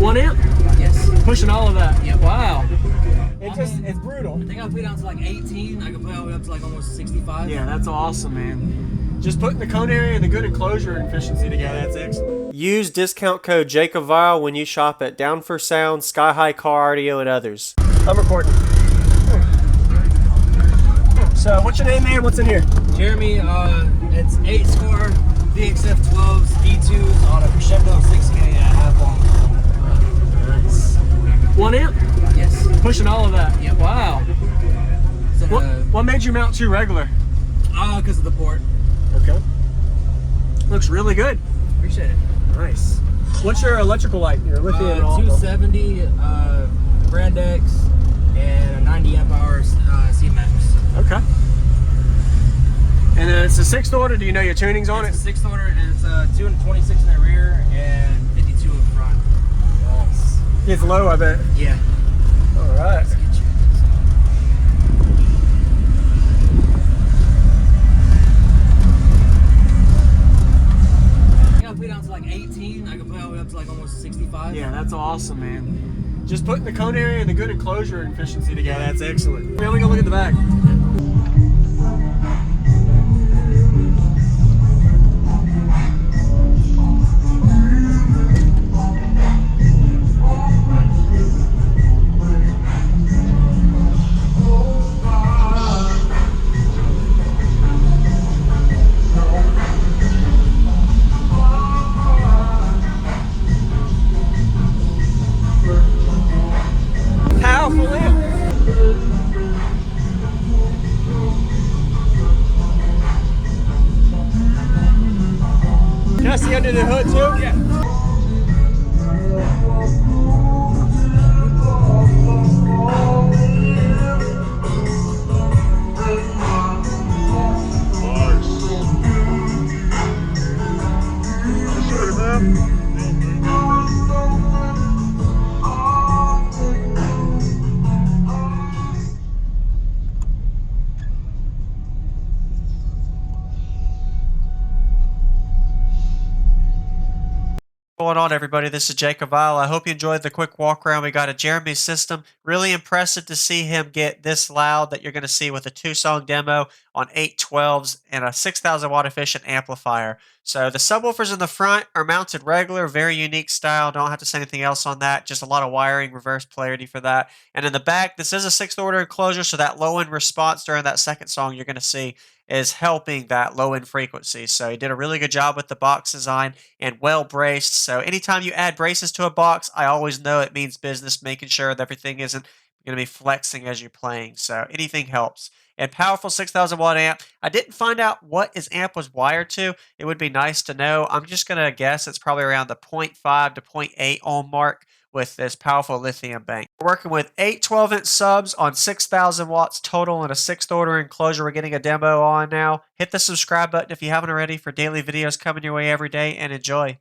1 amp? Yes. Pushing all of that? Yep. Wow. It's brutal. I think I'll play down to like 18. I can play all the way up to like almost 65. Yeah, that's awesome, man. Just putting the cone area and the good enclosure efficiency together, that's excellent. Use discount code Gotti-Better when you shop at Down for Sound, Sky High Car Audio, and others. I'm recording. So, what's your name, man? What's in here? Jeremy, it's 8-score VXF 12s, E2s on a Crescendo 6K at half long. Nice. 1 amp? Yes. Pushing all of that? Yep. Wow. So, What made you mount 2 regular? Because of the port. Okay. Looks really good. Appreciate it. Nice. What's your electrical light? Your lithium? 270 Brand X and a 90 amp hour C-Max. Okay. And then it's a 6th order. Do you know your tunings on it? It's a 6th order, and it's 226 in the rear and 52 in front. Nice. It's low, I bet. Yeah. All right. I can play down to like 18. I can play all the way up to like almost 65. Yeah, that's awesome, man. Just putting the cone area and the good enclosure efficiency together, that's excellent. Let me go look at the back. Powerful amp. Can I see under the hood too? Yeah. What's going on, everybody? This is Gotti-Better. I hope you enjoyed the quick walk around. We got a Jeremy system. Really impressive to see him get this loud that you're going to see with a 2-song demo on 812s and a 6,000 watt efficient amplifier. So the subwoofers in the front are mounted regular, very unique style. Don't have to say anything else on that. Just a lot of wiring, reverse polarity for that. And in the back, this is a 6th order enclosure, so that low end response during that second song you're going to see is helping that low end frequency. So he did a really good job with the box design and well braced. So anytime you add braces to a box, I always know it means business, making sure that everything isn't going to be flexing as you're playing. So anything helps. And powerful 6,000 watt amp. I didn't find out what his amp was wired to. It would be nice to know. I'm just going to guess it's probably around the 0.5 to 0.8 ohm mark with this powerful lithium bank. We're working with 8 12-inch subs on 6,000 watts total in a 6th order enclosure. We're getting a demo on now. Hit the subscribe button if you haven't already for daily videos coming your way every day, and enjoy.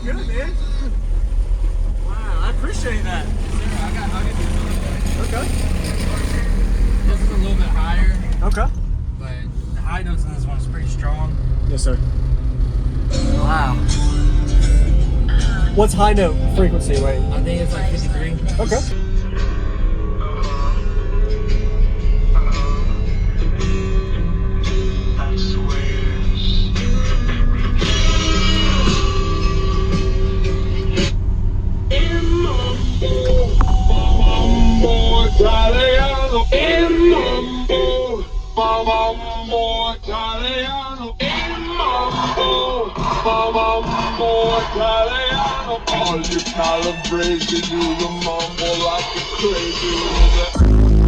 pretty good, man. Wow, I appreciate that. I'll get you. Okay. This is a little bit higher, Okay. but the high notes in this one is pretty strong. Yes, sir. Wow. What's high note frequency, Wayne? I think it's like 53. Okay. All you calibration, you the mambo like a crazy.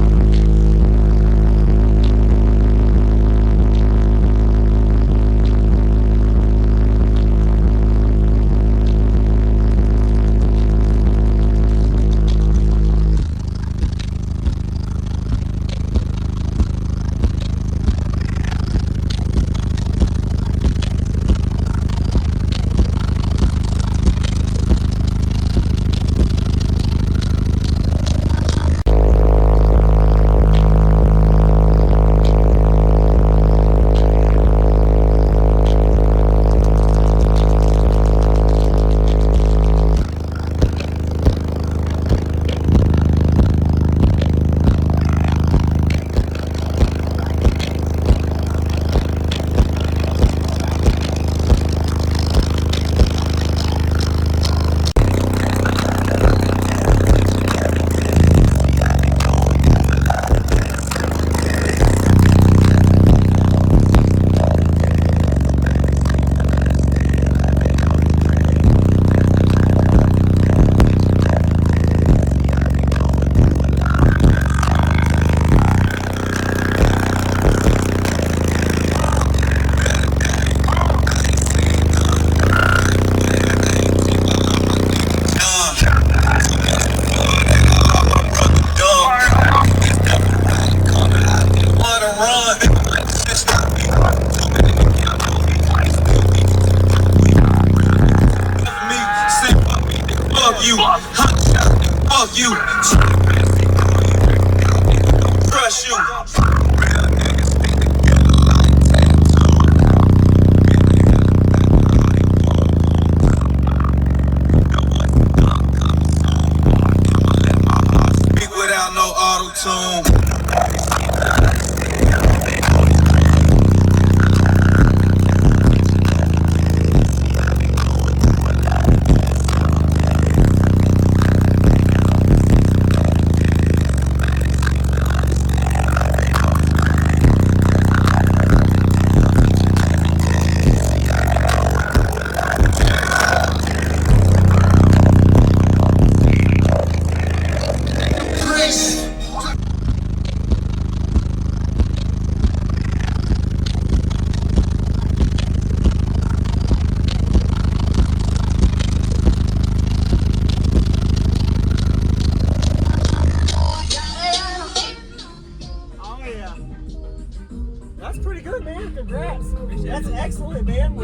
Fuck you. Crush you. Speak without no auto-tune. That's pretty good, man. Congrats. That's excellent, man.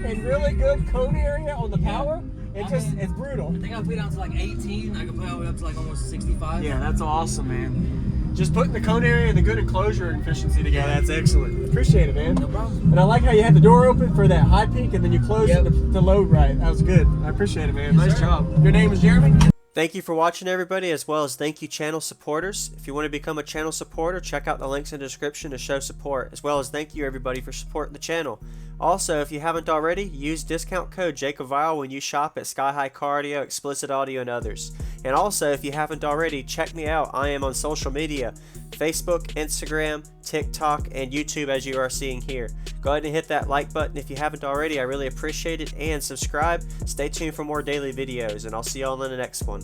And really good cone area on the power. It's brutal. I think I put it down to like 18. I can put it up to like almost 65. Yeah, that's awesome, man. Just putting the cone area and the good enclosure and efficiency together, that's excellent. Appreciate it, man. No problem. And I like how you had the door open for that high peak and then you closed it to load right. That was good. I appreciate it, man. Nice job. Your name is Jeremy? Thank you for watching, everybody, as well as thank you, channel supporters. If you want to become a channel supporter, check out the links in the description to show support, as well as thank you, everybody, for supporting the channel. Also, if you haven't already, use discount code Gotti-Better when you shop at Sky High Car Audio, Explicit Audio, and others. And also, if you haven't already, check me out. I am on social media, Facebook, Instagram, TikTok, and YouTube, as you are seeing here. Go ahead and hit that like button if you haven't already. I really appreciate it. And subscribe. Stay tuned for more daily videos, and I'll see y'all in the next one.